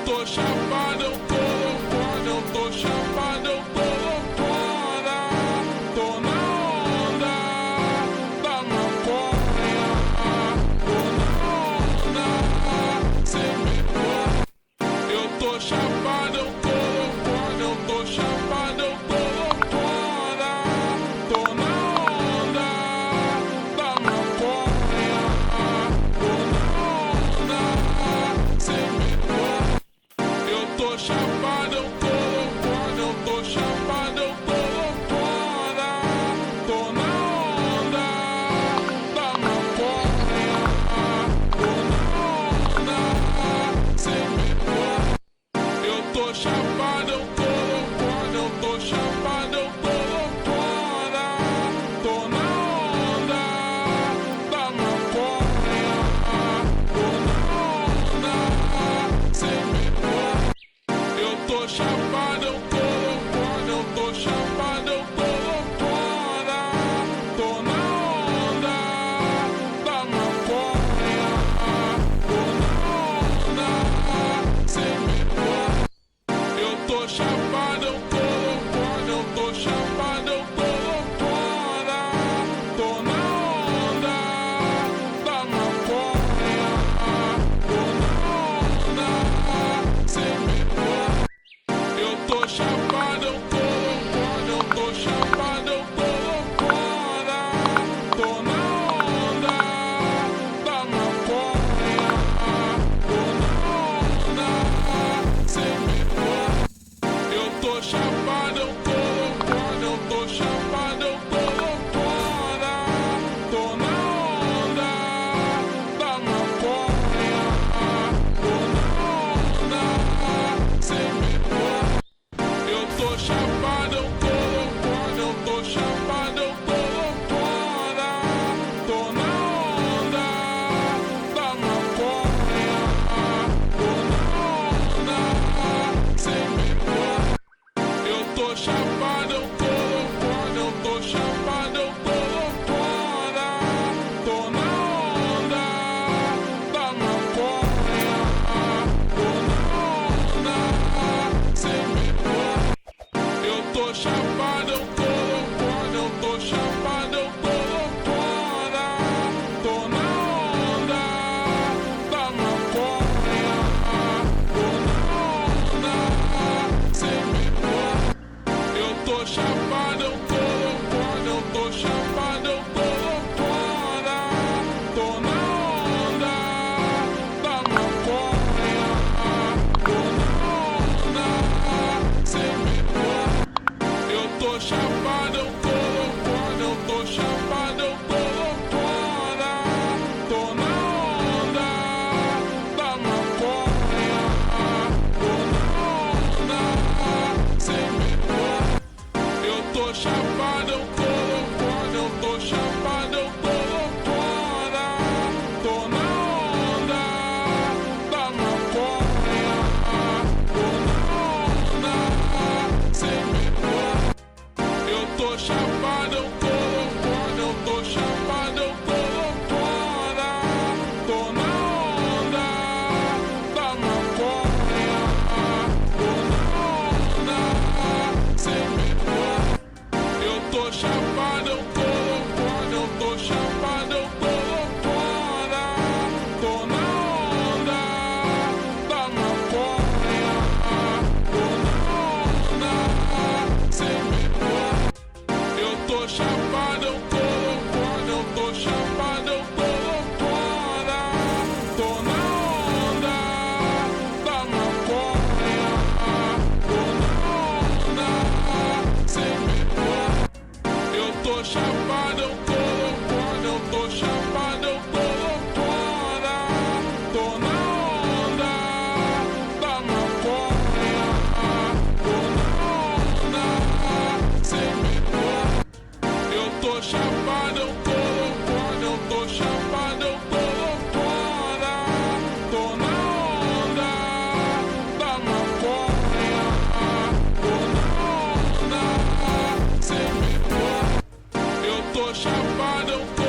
tô chapado, eu tô loucona, eu tô chapado, eu tô loucona. Tô na onda da maconha, tô na onda, cê me pôr. Eu tô chapado, eu tô loucona, eu tô chapado, eu tô loucona. Tô na onda da maconha, tô na onda, cê me pôr. Eu tô chapado, eu tô loucona, eu tô chapado, eu tô loucona. Tô na onda da maconha, tô na onda, cê me pôr. Eu tô chapado, eu tô loucona, eu tô chapado, eu tô loucona. Tô na onda da maconha, tô na onda, cê me pôr. Eu tô chapado, eu tô loucona, eu tô chapado, eu tô loucona. Tô na onda da maconha, tô na onda, cê me pôr. Eu tô chapado, eu tô loucona, eu tô chapado, eu tô loucona. Tô na onda da maconha, tô na onda, cê me pôr. Eu tô chapado, eu tô loucona, eu tô chapado, eu tô loucona. Tô na onda da maconha, tô na onda, cê me pôr. Eu tô chapado, eu tô loucona, eu tô chapado, eu tô loucona. Tô na onda da maconha, tô na onda, cê me pôr. Eu tô chapado, eu tô loucona, eu tô chapado, eu tô loucona. Tô na onda da maconha, tô na onda, cê me pôr. Eu tô chapado, eu tô loucona, eu tô chapado, eu tô loucona. Tô na onda da maconha, tô na onda, cê me pôr. Eu tô chapado, eu tô loucona, eu tô chapado, eu tô loucona. Tô na onda da maconha, tô na onda, cê me pôr. Eu tô chapado, eu tô loucona, eu tô chapado, eu tô loucona. Tô na onda da maconha, tô na onda, cê me pôr. Eu tô chapado, eu tô loucona, eu tô chapado, eu tô loucona. Tô na onda da maconha, tô na onda, cê me pôr. Eu tô chapado, eu tô loucona, eu tô chapado, eu tô loucona. Tô na onda da maconha, tô na onda, cê me pôr. Eu tô chapado, eu tô loucona, eu tô chapado, eu tô loucona. Tô na onda da maconha, tô na onda, cê me pôr. Eu tô chapado, eu tô loucona, eu tô chapado, eu tô loucona. Tô na onda da maconha, tô na onda, cê me pôr. Eu tô chapado, eu tô loucona, eu tô chapado, eu tô loucona. Tô na onda da maconha, tô na onda, cê me pôr. Eu tô chapado, eu tô loucona, eu tô chapado, eu tô loucona. Tô na onda da maconha, tô na onda, cê me pôr. Eu tô chapado, eu tô loucona, eu tô chapado, eu tô loucona. Tô na onda da maconha, tô na onda, cê me pôr. Eu tô chapado, eu tô